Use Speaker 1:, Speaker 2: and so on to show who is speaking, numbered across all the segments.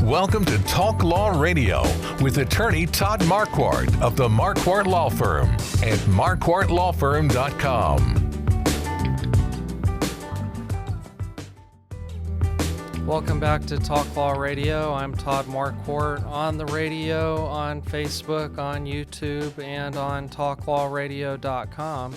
Speaker 1: Welcome to Talk Law Radio with attorney Todd Marquardt of the Marquardt Law Firm at marquardtlawfirm.com.
Speaker 2: Welcome back to Talk Law Radio. I'm Todd Marquardt, on the radio, on Facebook, on YouTube, and on talklawradio.com.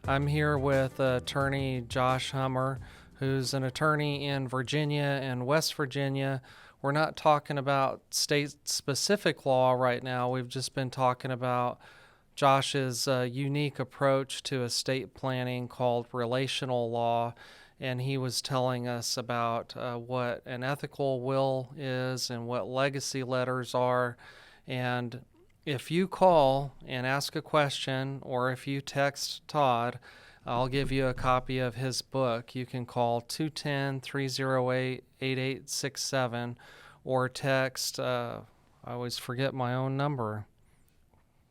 Speaker 2: I'm here with attorney Josh Hummer, who's an attorney in Virginia and West Virginia. We're not talking about state-specific law right now. We've just been talking about Josh's unique approach to estate planning called relational law, and he was telling us about what an ethical will is and what legacy letters are. And if you call and ask a question, or if you text Todd, I'll give you a copy of his book. You can call 210-308-8867 or text, I always forget my own number.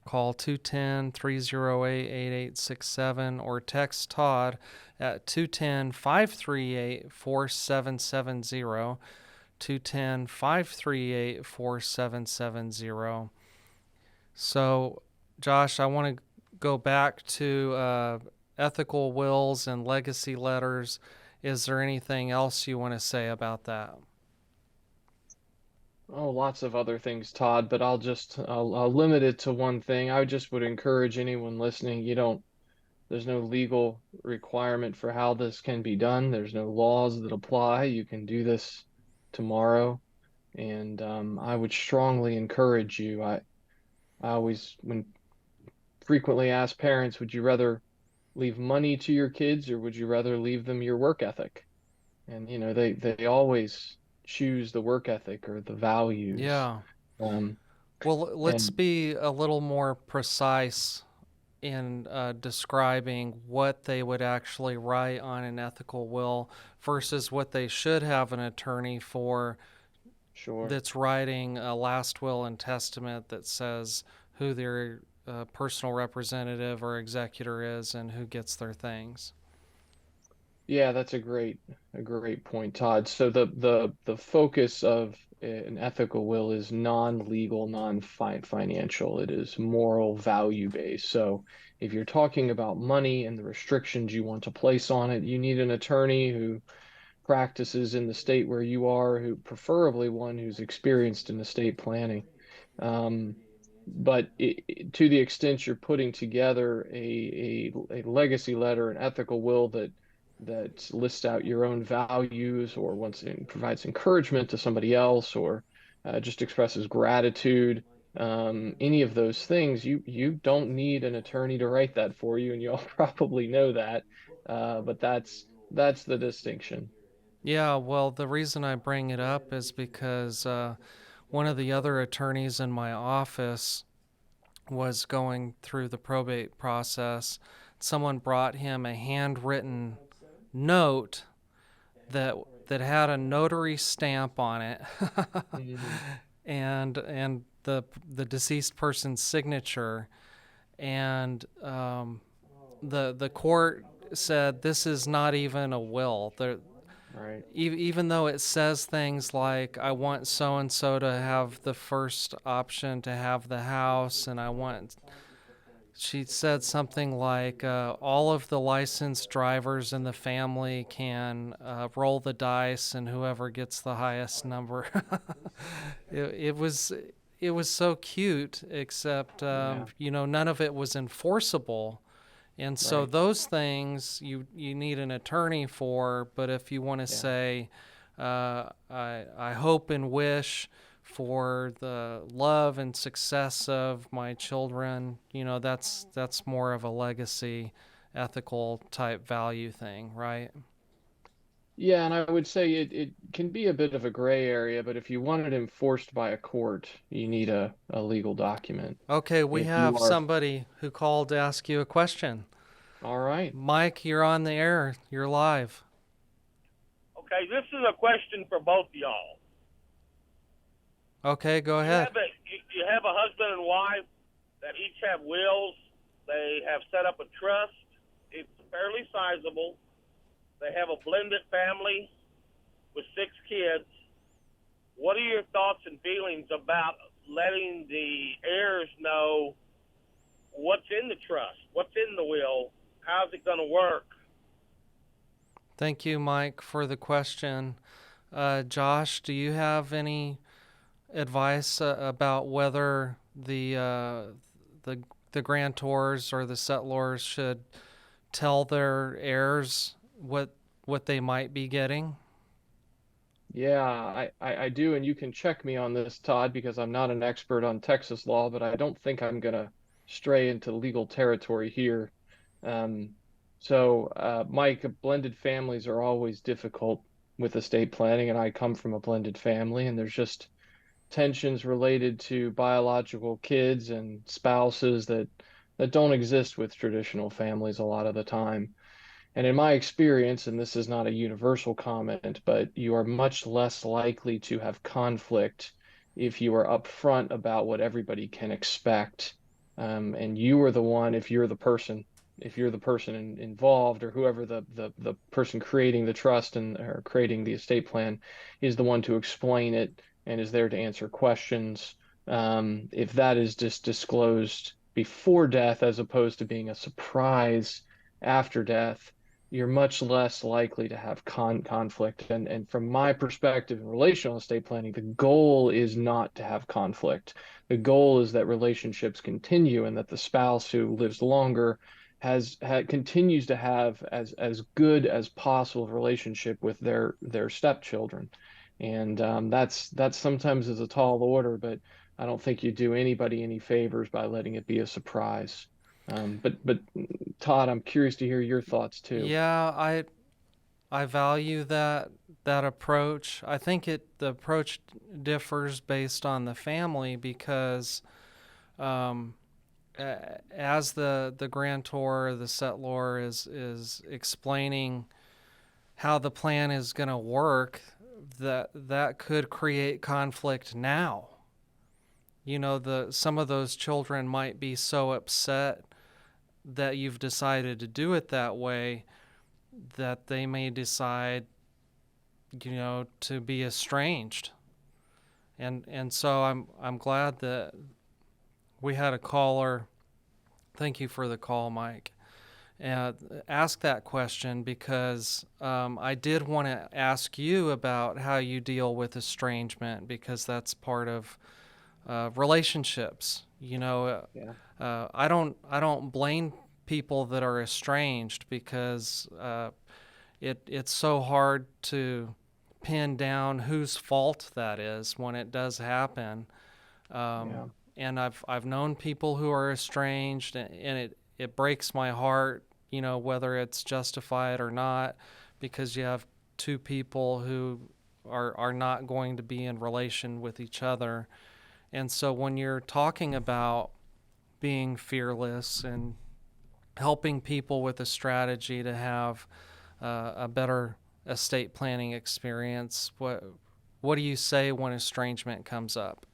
Speaker 2: Call 210-308-8867 or text Todd at 210-538-4770, 210-538-4770. So, Josh, I want to go back to ethical wills and legacy letters. Is there anything else you want to say about that?
Speaker 3: Oh, lots of other things, Todd, but I'll limit it to one thing. I just would encourage anyone listening, there's no legal requirement for how this can be done. There's no laws that apply. You can do this tomorrow. And I would strongly encourage you. I always, frequently ask parents, would you rather leave money to your kids or would you rather leave them your work ethic? And, they always choose the work ethic or the values.
Speaker 2: Yeah. Well, let's be a little more precise in describing what they would actually write on an ethical will versus what they should have an attorney for.
Speaker 3: Sure.
Speaker 2: That's writing a last will and testament that says who their personal representative or executor is and who gets their things.
Speaker 3: Yeah, that's a great point, Todd. So the focus of an ethical will is non-legal, non-financial. It is moral, value-based. So if you're talking about money and the restrictions you want to place on it, you need an attorney who practices in the state where you are, who preferably one who's experienced in estate planning. But to the extent you're putting together a legacy letter, an ethical will that lists out your own values, or provides encouragement to somebody else, or just expresses gratitude, any of those things, you don't need an attorney to write that for you, and you all probably know that. But that's the distinction.
Speaker 2: Yeah, well, the reason I bring it up is because one of the other attorneys in my office was going through the probate process. Someone brought him a handwritten note that had a notary stamp on it and the deceased person's signature, and the court said this is not even a will.
Speaker 3: Right.
Speaker 2: Even though it says things like, I want so-and-so to have the first option to have the house, and she said something like, all of the licensed drivers in the family can roll the dice, and whoever gets the highest number. It was so cute, except, none of it was enforceable. And so
Speaker 3: Right.
Speaker 2: those things you need an attorney for, but if you want to say, I hope and wish for the love and success of my children, that's more of a legacy, ethical type value thing, right?
Speaker 3: Yeah, and I would say it can be a bit of a gray area, but if you want it enforced by a court, you need a legal document.
Speaker 2: Okay, we have somebody who called to ask you a question.
Speaker 3: All right.
Speaker 2: Mike, you're on the air. You're live.
Speaker 4: Okay, this is a question for both of y'all.
Speaker 2: Okay, go ahead.
Speaker 4: You have a husband and wife that each have wills. They have set up a trust. It's fairly sizable. They have a blended family with 6 kids. What are your thoughts and feelings about letting the heirs know what's in the trust, what's in the will, how's it going to work?
Speaker 2: Thank you, Mike, for the question. Josh, do you have any advice about whether the the grantors or the settlors should tell their heirs what they might be getting?
Speaker 3: Yeah, I do, and you can check me on this, Todd, because I'm not an expert on Texas law, but I don't think I'm gonna stray into legal territory here. Um, Mike, blended families are always difficult with estate planning, and I come from a blended family, and there's just tensions related to biological kids and spouses that don't exist with traditional families a lot of the time. And in my experience, and this is not a universal comment, but you are much less likely to have conflict if you are upfront about what everybody can expect. And you are the one, if you're the person involved, or whoever the person creating the trust and or creating the estate plan is the one to explain it and is there to answer questions. If that is just disclosed before death as opposed to being a surprise after death, you're much less likely to have conflict. And from my perspective in relational estate planning, the goal is not to have conflict. The goal is that relationships continue and that the spouse who lives longer continues to have as good as possible relationship with their stepchildren. And that's sometimes is a tall order, but I don't think you do anybody any favors by letting it be a surprise. But Todd, I'm curious to hear your thoughts too.
Speaker 2: Yeah, I value that approach. I think the approach differs based on the family because um, as the grantor, the settlor is explaining how the plan is going to work, that could create conflict now. You know, some of those children might be so upset that you've decided to do it that way that they may decide, to be estranged. And so I'm glad that we had a caller. Thank you for the call, Mike. Ask that question because I did want to ask you about how you deal with estrangement because that's part of relationships.
Speaker 3: Yeah.
Speaker 2: I don't blame people that are estranged because it's so hard to pin down whose fault that is when it does happen.
Speaker 3: Yeah.
Speaker 2: And I've known people who are estranged, and it breaks my heart, whether it's justified or not, because you have two people who are not going to be in relation with each other. And so when you're talking about being fearless and helping people with a strategy to have a better estate planning experience, what do you say when estrangement comes up?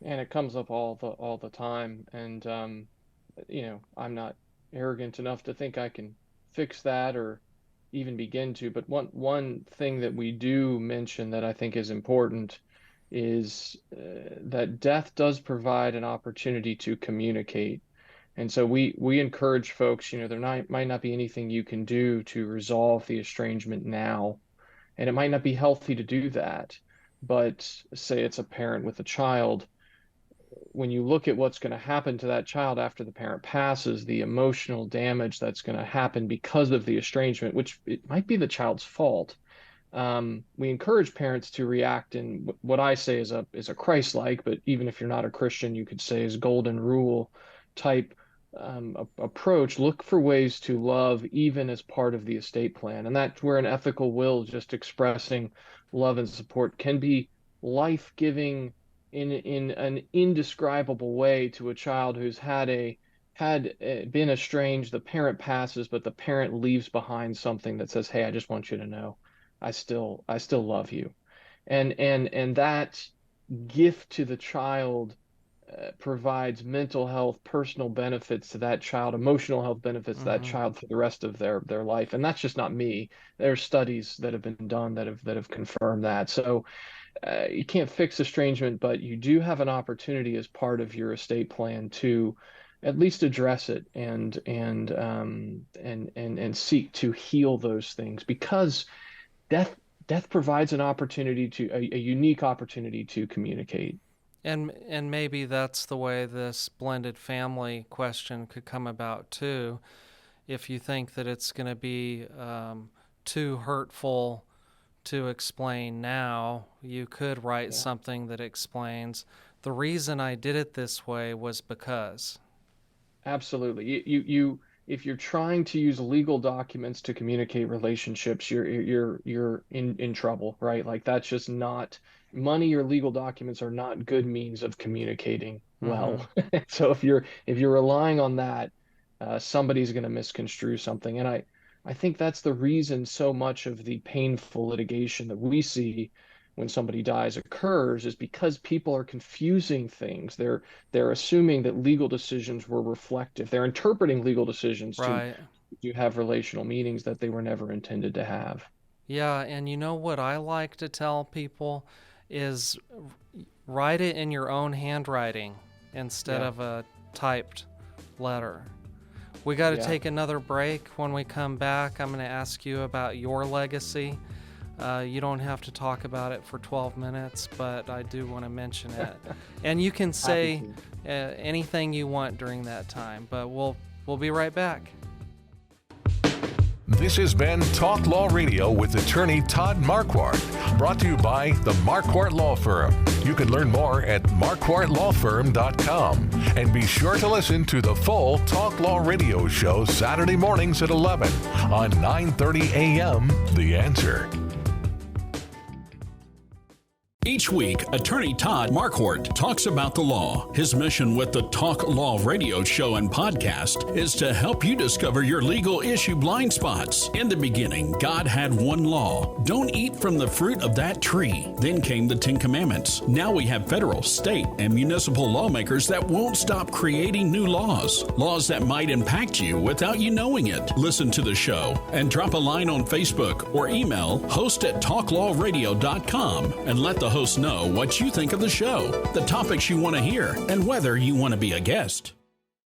Speaker 3: And it comes up all the time. And I'm not arrogant enough to think I can fix that or even begin to. But one thing that we do mention that I think is important is that death does provide an opportunity to communicate. And so we encourage folks, might not be anything you can do to resolve the estrangement now, and it might not be healthy to do that. But say it's a parent with a child, when you look at what's going to happen to that child after the parent passes, the emotional damage that's going to happen because of the estrangement, which it might be the child's fault. We encourage parents to react in what I say is a Christ-like, but even if you're not a Christian, you could say is golden rule type approach. Look for ways to love even as part of the estate plan, and that's where an ethical will, just expressing love and support, can be life-giving in an indescribable way to a child who's been estranged. The parent passes, but the parent leaves behind something that says, "Hey, I just want you to know, I still love you," and that gift to the child provides mental health, personal benefits to that child, emotional health benefits to that
Speaker 2: Mm-hmm.
Speaker 3: child for the rest of their life. And that's just not me. There's studies that have been done that have confirmed that. So you can't fix estrangement, but you do have an opportunity as part of your estate plan to at least address it and seek to heal those things, because death provides an opportunity to a unique opportunity to communicate.
Speaker 2: And maybe that's the way this blended family question could come about too. If you think that it's going to be too hurtful to explain now, you could write something that explains the reason I did it this way was because.
Speaker 3: Absolutely. You if you're trying to use legal documents to communicate relationships, you're in trouble, right? Like that's just not money or legal documents are not good means of communicating well. So if you're relying on that, somebody's going to misconstrue something. And I think that's the reason so much of the painful litigation that we see when somebody dies occurs, is because people are confusing things. They're assuming that legal decisions were reflective. They're interpreting legal decisions
Speaker 2: Right.
Speaker 3: to have relational meanings that they were never intended to have.
Speaker 2: Yeah, and you know what I like to tell people is write it in your own handwriting instead of a typed letter. We got to take another break. When we come back, I'm going to ask you about your legacy. You don't have to talk about it for 12 minutes, but I do want to mention it. And you can say anything you want during that time, but we'll be right back.
Speaker 1: This has been Talk Law Radio with attorney Todd Marquardt, brought to you by the Marquardt Law Firm. You can learn more at marquardtlawfirm.com. And be sure to listen to the full Talk Law Radio show Saturday mornings at 11 on 9:30 a.m. The Answer.
Speaker 5: Each week, attorney Todd Marquardt talks about the law. His mission with the Talk Law Radio show and podcast is to help you discover your legal issue blind spots. In the beginning, God had one law. Don't eat from the fruit of that tree. Then came the 10 Commandments. Now we have federal, state, and municipal lawmakers that won't stop creating new laws. Laws that might impact you without you knowing it. Listen to the show and drop a line on Facebook or email host@talklawradio.com and let the host know what you think of the show, the topics you want to hear, and whether you want to be a guest.